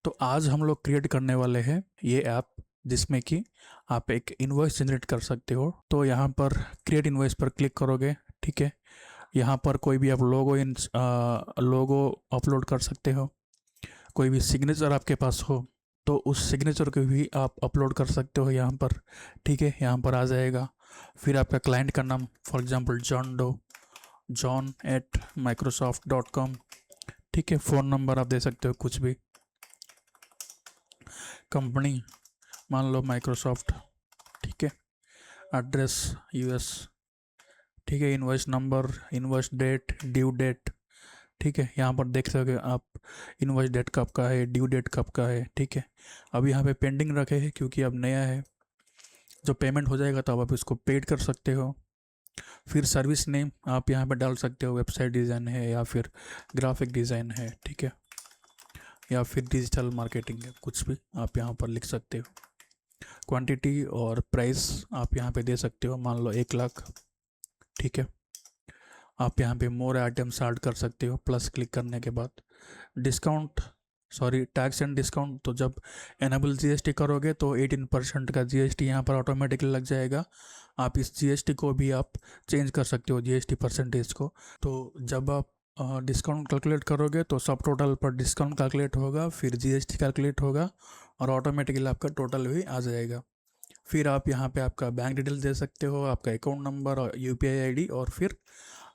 तो आज हम लोग क्रिएट करने वाले हैं ये ऐप जिसमें कि आप एक इनवॉइस जनरेट कर सकते हो। तो यहाँ पर क्रिएट इनवॉइस पर क्लिक करोगे, ठीक है। यहाँ पर कोई भी आप लोगो अपलोड कर सकते हो। कोई भी सिग्नेचर आपके पास हो तो उस सिग्नेचर को भी आप अपलोड कर सकते हो यहाँ पर, ठीक है। यहाँ पर आ जाएगा। फिर आपका क्लाइंट का नाम, फॉर एग्जांपल john@microsoft.com, ठीक है। फ़ोन नंबर आप दे सकते हो कुछ भी। कंपनी मान लो माइक्रोसॉफ्ट, ठीक है। एड्रेस यूएस, ठीक है। Invoice number, invoice date, due date, ठीक है। यहाँ पर देख सकोगे आप इनवॉइस डेट कब का है, ड्यू डेट कब का है, ठीक है। अब यहाँ पे पेंडिंग रखे हैं क्योंकि अब नया है। जो पेमेंट हो जाएगा तो आप इसको पेड कर सकते हो। फिर सर्विस नेम आप यहाँ पे डाल सकते हो, वेबसाइट डिज़ाइन है या फिर ग्राफिक डिज़ाइन है, ठीक है, या फिर डिजिटल मार्केटिंग है, कुछ भी आप यहाँ पर लिख सकते हो। क्वांटिटी और प्राइस आप यहाँ पे दे सकते हो, मान लो 1 लाख, ठीक है। आप यहाँ पे मोर आइटम्स ऐड कर सकते हो प्लस क्लिक करने के बाद। Discount, sorry, tax and discount, तो जब एनेबल जीएसटी करोगे तो 18% का जीएसटी यहाँ पर ऑटोमेटिकली लग जाएगा। आप इस जीएसटी को भी आप चेंज कर सकते हो, जीएसटी परसेंटेज को। तो जब आप डिस्काउंट कैलकुलेट करोगे तो सब टोटल पर डिस्काउंट कैलकुलेट होगा, फिर जीएसटी कैलकुलेट होगा और ऑटोमेटिकली आपका टोटल भी आ जाएगा। फिर आप यहाँ पे आपका बैंक डिटेल दे सकते हो, आपका अकाउंट नंबर और यूपीआई आईडी, और फिर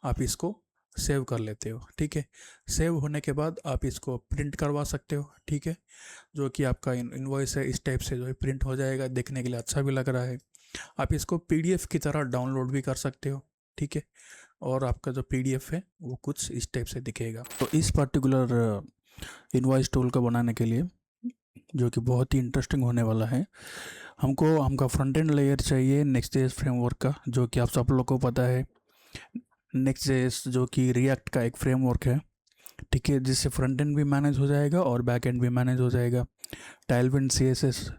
आप इसको सेव कर लेते हो, ठीक है। सेव होने के बाद आप इसको प्रिंट करवा सकते हो, ठीक है। जो कि आपका इनवॉइस है इस टाइप से जो है प्रिंट हो जाएगा, देखने के लिए अच्छा भी लग रहा है। आप इसको पीडीएफ की तरह डाउनलोड भी कर सकते हो, ठीक है। और आपका जो पीडीएफ है वो कुछ इस टाइप से दिखेगा। तो इस पर्टिकुलर इनवॉइस टूल को बनाने के लिए, जो कि बहुत ही इंटरेस्टिंग होने वाला है, हमका फ्रंट एंड लेयर चाहिए नेक्स्ट.जेएस फ्रेमवर्क का, जो कि आप सब लोग को पता है। नेक्स्ट.जेएस जो कि रिएक्ट का एक फ्रेमवर्क है, ठीक है, जिससे फ्रंट एंड भी मैनेज हो जाएगा और बैक एंड भी मैनेज हो जाएगा। टाइलविंड सीएसएस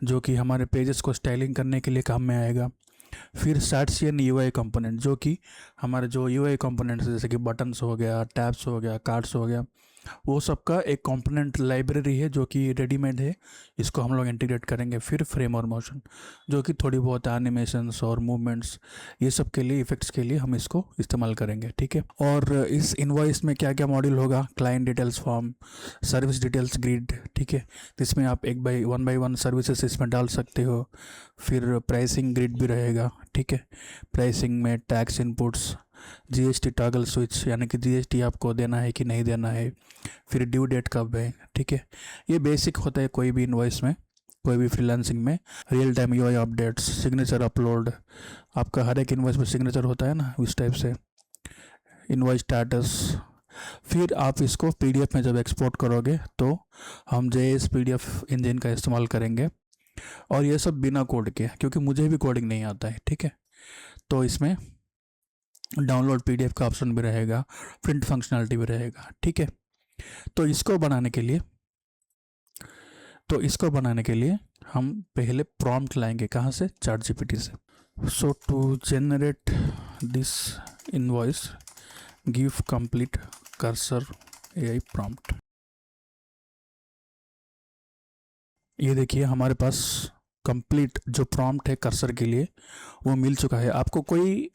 जो कि हमारे पेजेस को स्टाइलिंग करने के लिए काम में आएगा। फिर साइटसीएन यूआई कंपोनेंट, जो कि हमारे जो यूआई कंपोनेंट्स जैसे कि बटन्स हो गया, टैब्स हो गया, कार्ड्स हो गया, वो सब का एक कंपोनेंट लाइब्रेरी है जो कि रेडीमेड है, इसको हम लोग इंटीग्रेट करेंगे। फिर फ्रेम और मोशन, जो कि थोड़ी बहुत एनिमेशंस और मूवमेंट्स, ये सब के लिए, इफेक्ट्स के लिए हम इसको इस्तेमाल करेंगे, ठीक है। और इस इनवॉइस में क्या क्या मॉड्यूल होगा, client details form, service details grid, ठीक है, जिसमें आप वन बाई वन सर्विसेज इसमें डाल सकते हो। फिर प्राइसिंग ग्रिड भी रहेगा, ठीक है। प्राइसिंग में tax inputs, GST toggle switch, यानी कि जीएसटी आपको देना है कि नहीं देना है। फिर ड्यू डेट कब है, ठीक है। ये बेसिक होता है कोई भी इनवॉइस में, कोई भी फ्रीलांसिंग में। Real time UI updates, signature upload, आपका हर एक इनवॉइस में सिग्नेचर होता है ना, उस टाइप से। Invoice status. फिर आप इसको पीडीएफ में जब एक्सपोर्ट करोगे तो हम जेएस पीडीएफ इंजन का इस्तेमाल करेंगे, और ये सब बिना कोड के, क्योंकि मुझे भी कोडिंग नहीं आता है, ठीक है। तो इसमें डाउनलोड पीडीएफ का ऑप्शन भी रहेगा, प्रिंट फंक्शनलिटी भी रहेगा, ठीक है। तो इसको बनाने के लिए हम पहले प्रॉम्प्ट लाएंगे, कहाँ से, चैटजीपीटी से। So to generate this invoice give complete Cursor AI prompt. ये देखिए हमारे पास कंप्लीट जो प्रॉम्प्ट है कर्सर के लिए वो मिल चुका है। आपको कोई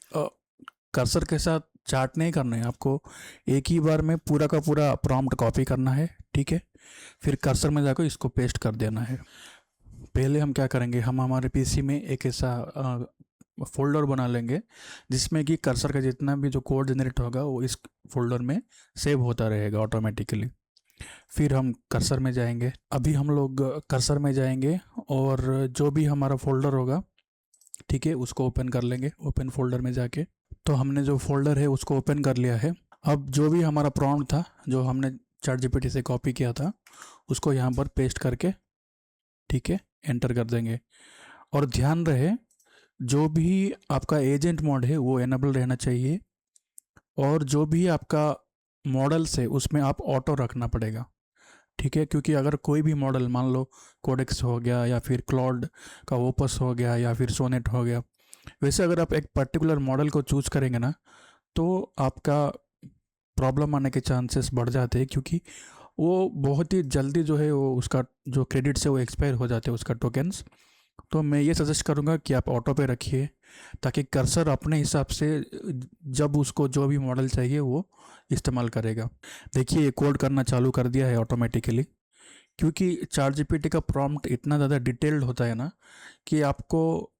कर्सर के साथ चार्ट नहीं करना है, आपको एक ही बार में पूरा का पूरा प्रॉम्प्ट कॉपी करना है, ठीक है। फिर कर्सर में जाकर इसको पेस्ट कर देना है। पहले हम क्या करेंगे, हम हमारे पीसी में एक ऐसा फोल्डर बना लेंगे जिसमें कि कर्सर का जितना भी जो कोड जनरेट होगा वो इस फोल्डर में सेव होता रहेगा ऑटोमेटिकली। फिर हम कर्सर में जाएंगे, अभी हम लोग कर्सर में जाएंगे और जो भी हमारा फोल्डर होगा, ठीक है, उसको ओपन कर लेंगे। ओपन फोल्डर में जाके तो हमने जो फोल्डर है उसको ओपन कर लिया है। अब जो भी हमारा प्रॉम्प्ट था जो हमने चैटजीपीटी से कॉपी किया था उसको यहाँ पर पेस्ट करके, ठीक है, एंटर कर देंगे। और ध्यान रहे जो भी आपका एजेंट मोड है वो एनेबल रहना चाहिए, और जो भी आपका मॉडल्स है उसमें आप ऑटो रखना पड़ेगा, ठीक है। क्योंकि अगर कोई भी मॉडल, मान लो कोडेक्स हो गया या फिर क्लॉड का ओपस हो गया या फिर सोनेट हो गया, वैसे अगर आप एक पर्टिकुलर मॉडल को चूज़ करेंगे ना तो आपका प्रॉब्लम आने के चांसेस बढ़ जाते हैं, क्योंकि वो बहुत ही जल्दी जो है वो उसका जो क्रेडिट से वो एक्सपायर हो जाते हैं उसका टोकन्स। तो मैं ये सजेस्ट करूँगा कि आप ऑटो पे रखिए, ताकि कर्सर अपने हिसाब से जब उसको जो भी मॉडल चाहिए वो इस्तेमाल करेगा। देखिए ये कोड करना चालू कर दिया है ऑटोमेटिकली, क्योंकि चार जीपीटी का प्रॉम्प्ट इतना ज़्यादा डिटेल्ड होता है ना कि आपको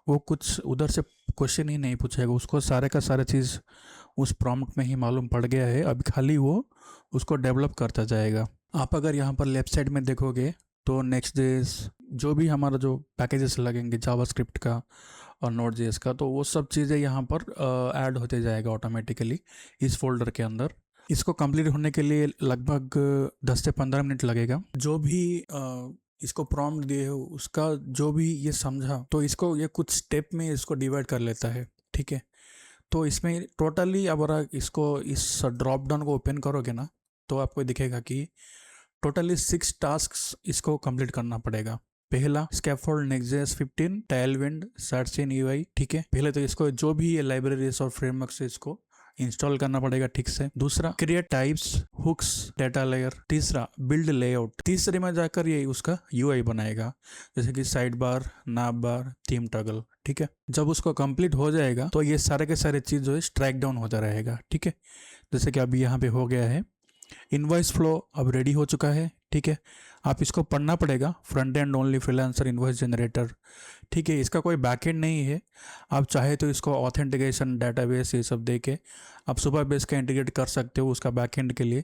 वो कुछ उधर से क्वेश्चन ही नहीं पूछेगा, उसको सारे का सारा चीज़ उस प्रॉम्प्ट में ही मालूम पड़ गया है। अब खाली वो उसको डेवलप करता जाएगा। आप अगर यहाँ पर लेफ्ट साइड में देखोगे तो नेक्स्ट जेएस जो भी हमारा जो पैकेजेस लगेंगे जावास्क्रिप्ट का और नोड जेएस का, तो वो सब चीज़ें यहाँ पर ऐड होते जाएगा ऑटोमेटिकली इस फोल्डर के अंदर। इसको कंप्लीट होने के लिए लगभग 10 से 15 मिनट लगेगा। जो भी इसको प्रॉम्प्ट दिए हो उसका जो भी ये समझा, तो इसको ये कुछ स्टेप में इसको डिवाइड कर लेता है, ठीक है। तो इसमें टोटली अगर इसको इस ड्रॉप डाउन को ओपन करोगे ना, तो आपको दिखेगा कि टोटली 6 टास्क्स इसको कंप्लीट करना पड़ेगा। पहला स्कैफोल्ड नेक्स्ट.जेएस 15 टेलविंड सर्चिन यूआई, ठीक है। पहले तो इसको जो भी ये लाइब्रेरीज और फ्रेमवर्क से इसको इंस्टॉल करना पड़ेगा ठीक से। दूसरा create types hooks data layer. तीसरा बिल्ड लेआउट। तीसरे में जाकर ये उसका यूआई बनाएगा, जैसे कि side bar, nav bar, theme toggle, ठीक है। जब उसको कंप्लीट हो जाएगा तो ये सारे के सारे चीज़ जो है स्ट्राइक डाउन होता रहेगा, ठीक है। जैसे कि अभी यहाँ पे हो गया है। इनवॉइस फ्लो अब रेडी हो चुका है, ठीक है। आप इसको पढ़ना पड़ेगा, front end only freelancer invoice generator, ठीक है। इसका कोई बैकएंड नहीं है। आप चाहे तो इसको ऑथेंटिकेशन डेटाबेस ये सब दे के आप सुपरबेस का इंटीग्रेट कर सकते हो उसका बैकएंड के लिए।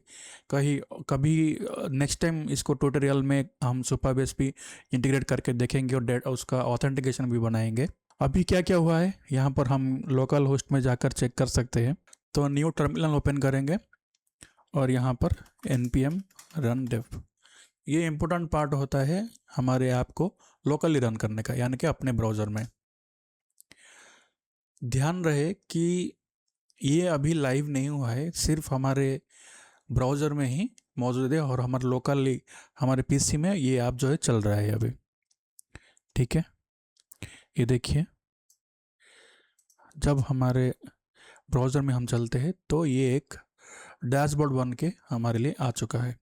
कभी नेक्स्ट टाइम इसको ट्यूटोरियल में हम सुपरबेस भी इंटीग्रेट करके देखेंगे और उसका ऑथेंटिकेशन भी बनाएंगे। अभी क्या क्या हुआ है यहाँ पर हम लोकल होस्ट में जाकर चेक कर सकते हैं। तो न्यू टर्मिनल ओपन करेंगे और यहाँ पर npm run dev, ये इम्पोर्टेंट पार्ट होता है हमारे ऐप को लोकली रन करने का, यानी कि अपने ब्राउज़र में। ध्यान रहे कि ये अभी लाइव नहीं हुआ है, सिर्फ हमारे ब्राउज़र में ही मौजूद है और हमारे लोकली हमारे पीसी में ये ऐप जो है चल रहा है अभी, ठीक है। ये देखिए जब हमारे ब्राउज़र में हम चलते हैं तो ये एक डैशबोर्ड बन के हमारे लिए आ चुका है।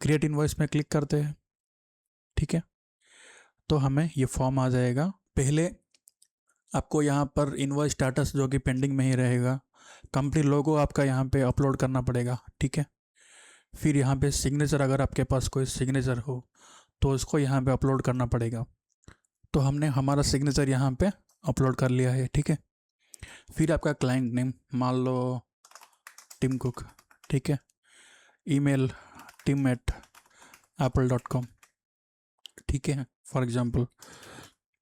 क्रिएट इनवॉइस में क्लिक करते हैं, ठीक है। तो हमें ये फॉर्म आ जाएगा। पहले आपको यहाँ पर इनवॉइस स्टेटस जो कि पेंडिंग में ही रहेगा, कंपनी लोगो आपका यहाँ पे अपलोड करना पड़ेगा, ठीक है। फिर यहाँ पे सिग्नेचर, अगर आपके पास कोई सिग्नेचर हो तो उसको यहाँ पे अपलोड करना पड़ेगा। तो हमने हमारा सिग्नेचर यहाँ पे अपलोड कर लिया है, ठीक है। फिर आपका क्लाइंट नेम मान लो टिम कुक, ठीक है। ईमेल tim@apple.com, ठीक है। फॉर एग्जांपल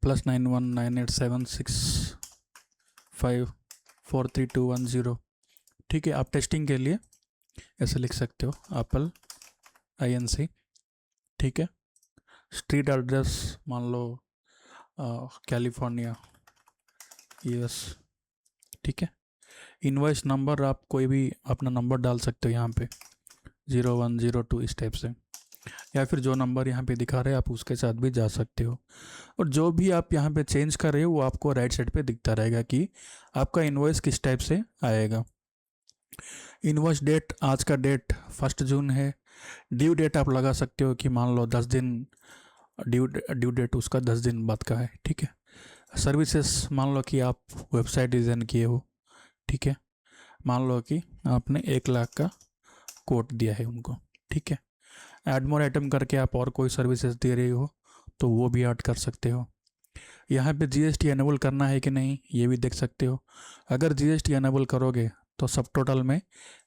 +919876543210, ठीक है। आप टेस्टिंग के लिए ऐसे लिख सकते हो एप्पल INC, ठीक है। स्ट्रीट एड्रेस मान लो कैलिफोर्निया US, ठीक है। इनवॉइस नंबर आप कोई भी अपना नंबर डाल सकते हो यहाँ पे 0102 इस टाइप से, या फिर जो नंबर यहाँ पे दिखा रहे हैं आप उसके साथ भी जा सकते हो। और जो भी आप यहाँ पे चेंज कर रहे हो वो आपको राइट साइड पे दिखता रहेगा कि आपका इनवॉइस किस टाइप से आएगा। इनवॉइस डेट, आज का डेट 1 जून है। ड्यू डेट आप लगा सकते हो कि मान लो 10 दिन, ड्यू डेट उसका 10 दिन बाद का है, ठीक है। सर्विसेज मान लो कि आप वेबसाइट डिज़ाइन किए हो, ठीक है। मान लो कि आपने 1 लाख का कोट दिया है उनको, ठीक है। ऐड मोर आइटम करके आप और कोई सर्विसेज दे रहे हो तो वो भी ऐड कर सकते हो। यहाँ पे GST एनेबल करना है कि नहीं ये भी देख सकते हो। अगर GST एनेबल करोगे तो सब टोटल में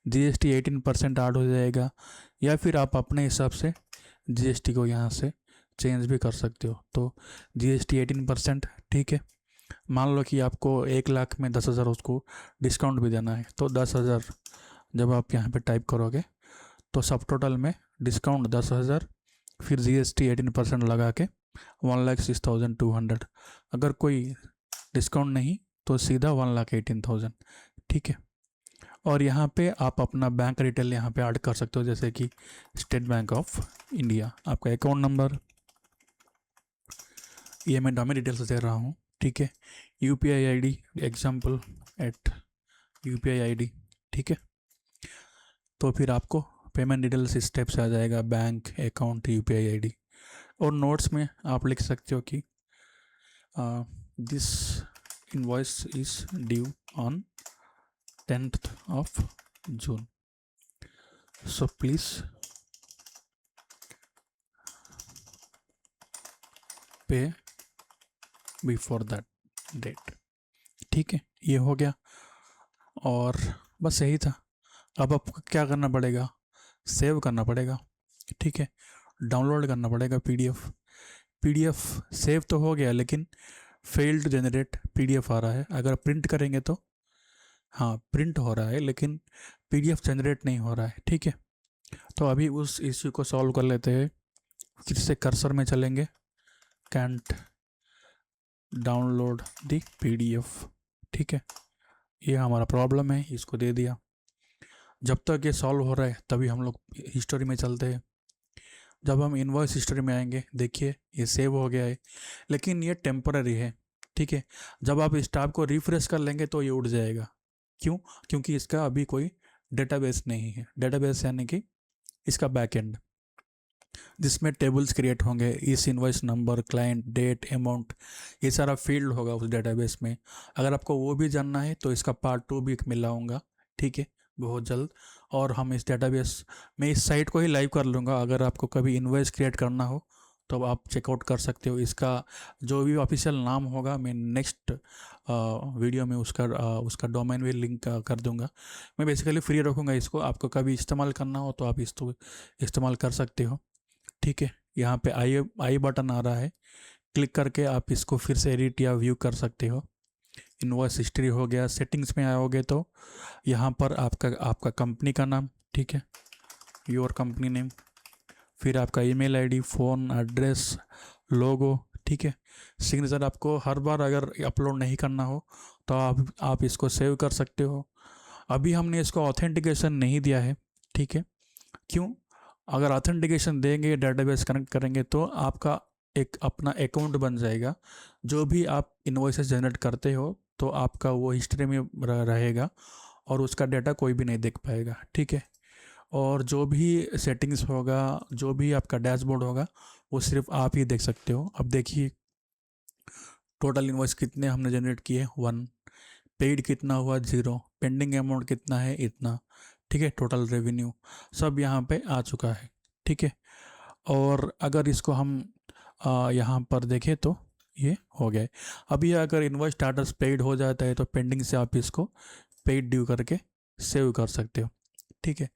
GST 18% ऐड हो जाएगा, या फिर आप अपने हिसाब से GST को यहाँ से चेंज भी कर सकते हो। तो GST 18%, ठीक है। मान लो कि आपको 1 लाख में 10,000 उसको डिस्काउंट भी देना है, तो 10,000 जब आप यहाँ पे टाइप करोगे तो सब टोटल में डिस्काउंट 10,000, फिर GST 18% लगा के 1,06,200। अगर कोई डिस्काउंट नहीं तो सीधा 1,18,000, ठीक है। और यहाँ पे आप अपना बैंक डिटेल यहाँ पे ऐड कर सकते हो, जैसे कि स्टेट बैंक ऑफ इंडिया, आपका अकाउंट नंबर, ये मैं डमी डिटेल्स दे रहा हूँ, ठीक है। UPI ID example @ UPI ID, ठीक है। तो फिर आपको पेमेंट डिटेल्स इस टाइप से आ जाएगा, बैंक, अकाउंट, यूपीआई आईडी। और नोट्स में आप लिख सकते हो कि this invoice is due on 10th of June, so please पे बिफोर दैट डेट। ठीक है, ये हो गया और बस यही था। अब आपको क्या करना पड़ेगा, सेव करना पड़ेगा। ठीक है, डाउनलोड करना पड़ेगा पीडीएफ सेव तो हो गया, लेकिन फेल्ड जनरेट पीडीएफ आ रहा है। अगर प्रिंट करेंगे तो हाँ प्रिंट हो रहा है, लेकिन पीडीएफ जनरेट नहीं हो रहा है। ठीक है, तो अभी उस इश्यू को सॉल्व कर लेते हैं। फिर से कर्सर में चलेंगे, कैंट डाउनलोड द पीडीएफ। ठीक है, ये हमारा प्रॉब्लम है, इसको दे दिया। जब तक ये सॉल्व हो रहा है तभी हम लोग हिस्टोरी में चलते हैं। जब हम इनवॉइस हिस्टोरी में आएंगे, देखिए ये सेव हो गया है, लेकिन ये टेम्पररी है। ठीक है, जब आप इस टैब को रिफ्रेश कर लेंगे तो ये उड़ जाएगा। क्यों? क्योंकि इसका अभी कोई डेटाबेस नहीं है। डेटाबेस यानी कि इसका बैकएंड, जिसमें टेबल्स क्रिएट होंगे, इस invoice number, client, date, amount, ये सारा फील्ड होगा उस डेटाबेस में। अगर आपको वो भी जानना है तो इसका पार्ट 2 भी मिलाऊंगा। ठीक है, बहुत जल्द। और हम इस डेटाबेस में इस साइट को ही लाइव कर लूँगा। अगर आपको कभी इनवॉइस क्रिएट करना हो तो आप चेकआउट कर सकते हो। इसका जो भी ऑफिशियल नाम होगा मैं नेक्स्ट वीडियो में उसका डोमेन भी लिंक कर दूंगा। मैं बेसिकली फ्री रखूँगा इसको, आपको कभी इस्तेमाल करना हो तो आप इसको इस्तेमाल कर सकते हो। ठीक है, यहाँ पे आई बटन आ रहा है, क्लिक करके आप इसको फिर से एडिट या व्यू कर सकते हो। इनवॉइस हिस्ट्री हो गया। सेटिंग्स में आओगे तो यहाँ पर आपका कंपनी का नाम, ठीक है, योर कंपनी नेम, फिर आपका ईमेल आईडी, फ़ोन एड्रेस, लोगो। ठीक है, सिग्नेचर आपको हर बार अगर अपलोड नहीं करना हो तो आप इसको सेव कर सकते हो। अभी हमने इसको ऑथेंटिकेशन नहीं दिया है। ठीक है, क्यों? अगर ऑथेंटिकेशन देंगे, डेटाबेस कनेक्ट करेंगे तो आपका एक अपना अकाउंट बन जाएगा। जो भी आप इनवॉइसेस जनरेट करते हो तो आपका वो हिस्ट्री में रहेगा और उसका डाटा कोई भी नहीं देख पाएगा। ठीक है, और जो भी सेटिंग्स होगा, जो भी आपका डैशबोर्ड होगा, वो सिर्फ आप ही देख सकते हो। अब देखिए टोटल इनवॉइस कितने हमने जनरेट किए, 1। पेड कितना हुआ, 0। पेंडिंग अमाउंट कितना है, इतना। ठीक है, टोटल रेवेन्यू सब यहाँ पे आ चुका है। ठीक है, और अगर इसको हम यहाँ पर देखें तो ये हो गया है। अब ये अगर इनवॉइस स्टाटस पेड हो जाता है तो पेंडिंग से आप इसको पेड ड्यू करके सेव कर सकते हो। ठीक है,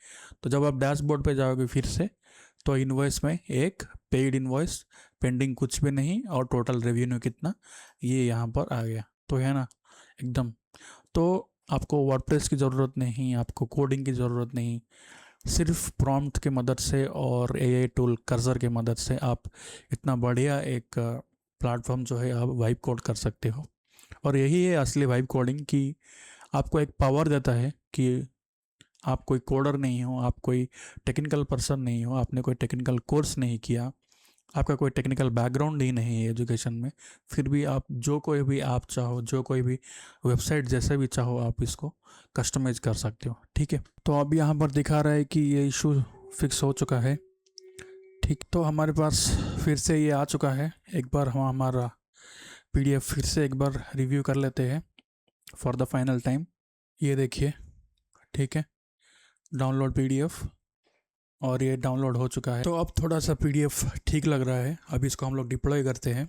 तो जब आप डैशबोर्ड पे जाओगे फिर से तो इनवॉइस में एक पेड इनवॉइस, पेंडिंग कुछ भी नहीं, और टोटल रेवेन्यू कितना ये यहाँ पर आ गया। तो है ना एकदम। तो आपको वर्डप्रेस की ज़रूरत नहीं, आपको कोडिंग की ज़रूरत नहीं, सिर्फ प्रॉम्प्ट की मदद से और एआई टूल कर्सर की मदद से आप इतना बढ़िया एक प्लेटफॉर्म जो है आप वाइब कोड कर सकते हो। और यही है असली वाइब कोडिंग, कि आपको एक पावर देता है कि आप कोई कोडर नहीं हो, आप कोई टेक्निकल पर्सन नहीं हो, आपने कोई टेक्निकल कोर्स नहीं किया, आपका कोई टेक्निकल बैकग्राउंड ही नहीं है एजुकेशन में, फिर भी आप जो कोई भी आप चाहो, जो कोई भी वेबसाइट जैसे भी चाहो आप इसको कस्टमाइज कर सकते हो। ठीक है, तो अब यहाँ पर दिखा रहा है कि ये इशू फिक्स हो चुका है। ठीक, तो हमारे पास फिर से ये आ चुका है। एक बार हम हमारा पीडीएफ फिर से एक बार रिव्यू कर लेते हैं फॉर द फाइनल टाइम। ये देखिए, ठीक है, डाउनलोड पीडीएफ, और ये डाउनलोड हो चुका है। तो अब थोड़ा सा पीडीएफ ठीक लग रहा है। अब इसको हम लोग डिप्लॉय करते हैं।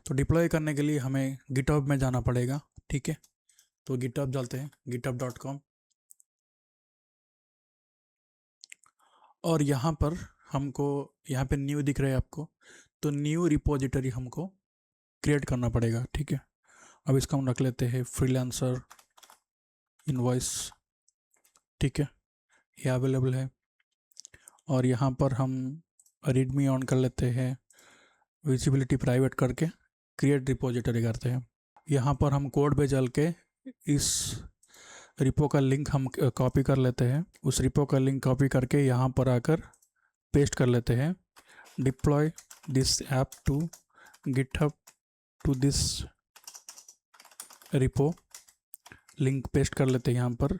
तो डिप्लॉय करने के लिए हमें गिटहब में जाना पड़ेगा। ठीक है, तो गिटहब चलते हैं, github.com, और यहाँ पर हमको यहाँ पे न्यू दिख रहा है आपको, तो न्यू रिपोजिटरी हमको क्रिएट करना पड़ेगा। ठीक है, अब इसको हम रख लेते हैं फ्रीलांसर इनवॉइस। ठीक है, ये अवेलेबल है, और यहाँ पर हम रीडमी ऑन कर लेते हैं, विजिबिलिटी प्राइवेट करके क्रिएट रिपोजिटरी करते हैं। यहाँ पर हम कोड पे चल के इस रिपो का लिंक हम कॉपी कर लेते हैं। उस रिपो का लिंक कॉपी करके यहाँ पर आकर पेस्ट कर लेते हैं, deploy this app to GitHub to this repo, link paste कर लेते हैं यहाँ पर।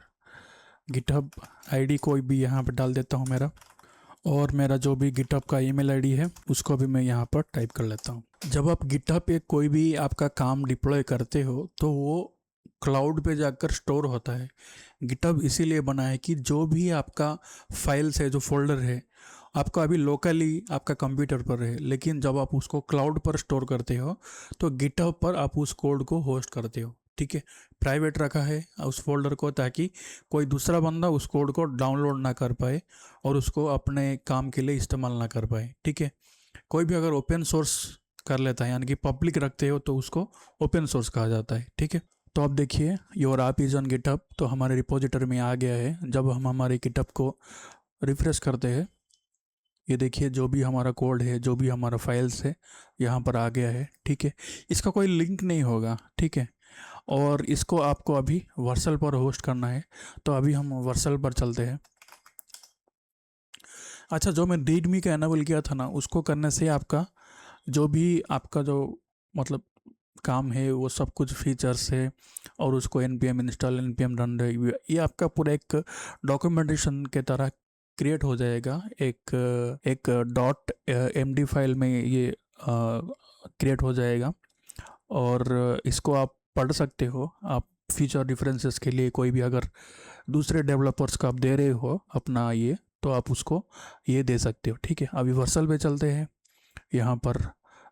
गिटहब आईडी कोई भी यहाँ पर डाल देता हूँ मेरा, और मेरा जो भी गिटहब का ईमेल आईडी है उसको भी मैं यहाँ पर टाइप कर लेता हूँ। जब आप गिटहब पे कोई भी आपका काम डिप्लॉय करते हो तो वो क्लाउड पे जाकर स्टोर होता है। गिटहब इसीलिए बना है कि जो भी आपका फाइल्स है, जो फोल्डर है, आपका अभी लोकली आपका कंप्यूटर पर है, लेकिन जब आप उसको क्लाउड पर स्टोर करते हो तो गिटहब पर आप उस कोड को होस्ट करते हो। ठीक है, प्राइवेट रखा है उस फोल्डर को, ताकि कोई दूसरा बंदा उस कोड को डाउनलोड ना कर पाए और उसको अपने काम के लिए इस्तेमाल ना कर पाए। ठीक है, कोई भी अगर ओपन सोर्स कर लेता है, यानी कि पब्लिक रखते हो, तो उसको ओपन सोर्स कहा जाता है। ठीक है, तो अब देखिए your app is on GitHub, तो हमारे रिपोजिटरी में आ गया है। जब हम हमारे गिटहब को रिफ्रेश करते हैं, ये देखिए जो भी हमारा कोड है, जो भी हमारा फाइल्स है, यहाँ पर आ गया है। ठीक है, इसका कोई लिंक नहीं होगा। ठीक है, और इसको आपको अभी वर्सल पर होस्ट करना है, तो अभी हम वर्सल पर चलते हैं। अच्छा, जो मैं रीडमी का एनेबल किया था ना, उसको करने से आपका जो भी आपका जो मतलब काम है वो सब कुछ फीचर्स है, और उसको npm इंस्टॉल npm रन रहे, ये आपका पूरा एक डॉक्यूमेंटेशन के तरह क्रिएट हो जाएगा। एक डॉट md फाइल में ये क्रिएट हो जाएगा, और इसको आप पढ़ सकते हो। आप फीचर डिफरेंसेस के लिए कोई भी अगर दूसरे डेवलपर्स को आप दे रहे हो अपना ये, तो आप उसको ये दे सकते हो। ठीक है, अभी वर्सल पे चलते हैं, यहाँ पर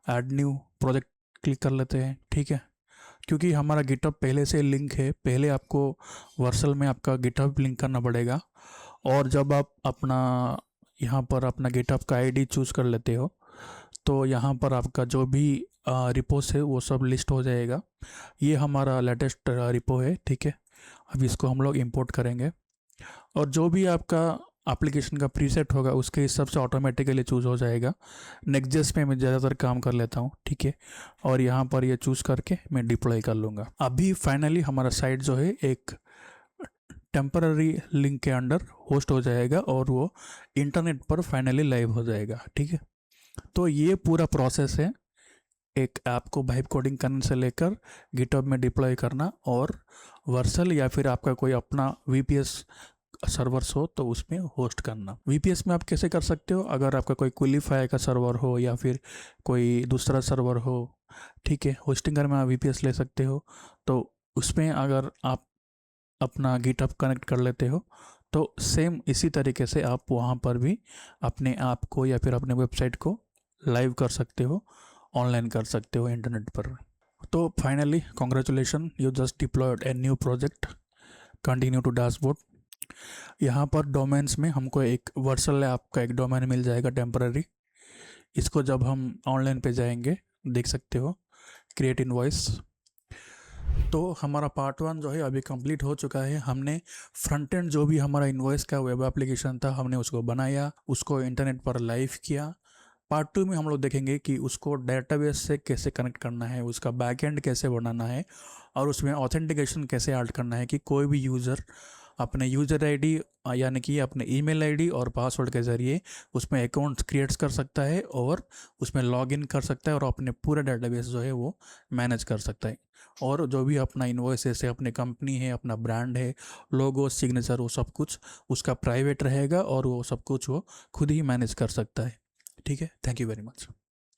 ऐड न्यू प्रोजेक्ट क्लिक कर लेते हैं। ठीक है, क्योंकि हमारा गिटहब पहले से लिंक है, पहले आपको वर्सल में आपका गिटहब लिंक करना पड़ेगा, और जब आप अपना यहाँ पर अपना गिटहब का आईडी चूज़ कर लेते हो, तो यहाँ पर आपका जो भी रिपोस है वो सब लिस्ट हो जाएगा। ये हमारा लेटेस्ट रिपो है। ठीक है, अब इसको हम लोग इंपोर्ट करेंगे, और जो भी आपका एप्लीकेशन का प्रीसेट होगा उसके हिसाब से ऑटोमेटिकली चूज़ हो जाएगा। नेक्स्ट पे मैं ज़्यादातर काम कर लेता हूँ। ठीक है, और यहाँ पर ये चूज़ करके मैं डिप्लॉय कर लूँगा। अभी फाइनली हमारा साइट जो है एक टेम्पररी लिंक के अंडर होस्ट हो जाएगा, और वो इंटरनेट पर फाइनली लाइव हो जाएगा। ठीक है, तो ये पूरा प्रोसेस है एक ऐप को वाइब कोडिंग करने से लेकर गिटहब में डिप्लॉय करना, और वर्सल या फिर आपका कोई अपना वीपीएस सर्वर्स हो तो उसमें होस्ट करना। वीपीएस में आप कैसे कर सकते हो, अगर आपका कोई क्विलिफाई का सर्वर हो या फिर कोई दूसरा सर्वर हो, ठीक है, होस्टिंगर में आप वीपीएस ले सकते हो, तो उसमें अगर आप अपना गिटहब कनेक्ट कर लेते हो तो सेम इसी तरीके से आप वहाँ पर भी अपने ऐप को या फिर अपने वेबसाइट को लाइव कर सकते हो, ऑनलाइन कर सकते हो इंटरनेट पर। तो finally congratulation, you just deployed a new project, continue to dashboard. यहाँ पर डोमेन्स में हमको एक वर्सल ऐप का एक डोमेन मिल जाएगा टेम्पररी। इसको जब हम ऑनलाइन पे जाएंगे देख सकते हो, क्रिएट इनवॉइस। तो हमारा पार्ट 1 जो है अभी कंप्लीट हो चुका है। हमने फ्रंट एंड जो भी हमारा इनवॉइस का वेब एप्लीकेशन था, हमने उसको बनाया, उसको इंटरनेट पर लाइव किया। पार्ट 2 में हम लोग देखेंगे कि उसको डेटाबेस से कैसे कनेक्ट करना है, उसका बैकएंड कैसे बनाना है, और उसमें ऑथेंटिकेशन कैसे ऐड करना है कि कोई भी यूज़र अपने यूज़र आईडी यानी कि अपने ईमेल आईडी और पासवर्ड के ज़रिए उसमें अकाउंट्स क्रिएट्स कर सकता है, और उसमें लॉगिन कर सकता है, और अपने पूरा डेटाबेस जो है वो मैनेज कर सकता है। और जो भी अपना इन्वॉइसेस है, अपनी कंपनी है, अपना ब्रांड है, लोगो, सिग्नेचर, वो सब कुछ उसका प्राइवेट रहेगा, और वो सब कुछ वो खुद ही मैनेज कर सकता है। ठीक है, थैंक यू वेरी मच।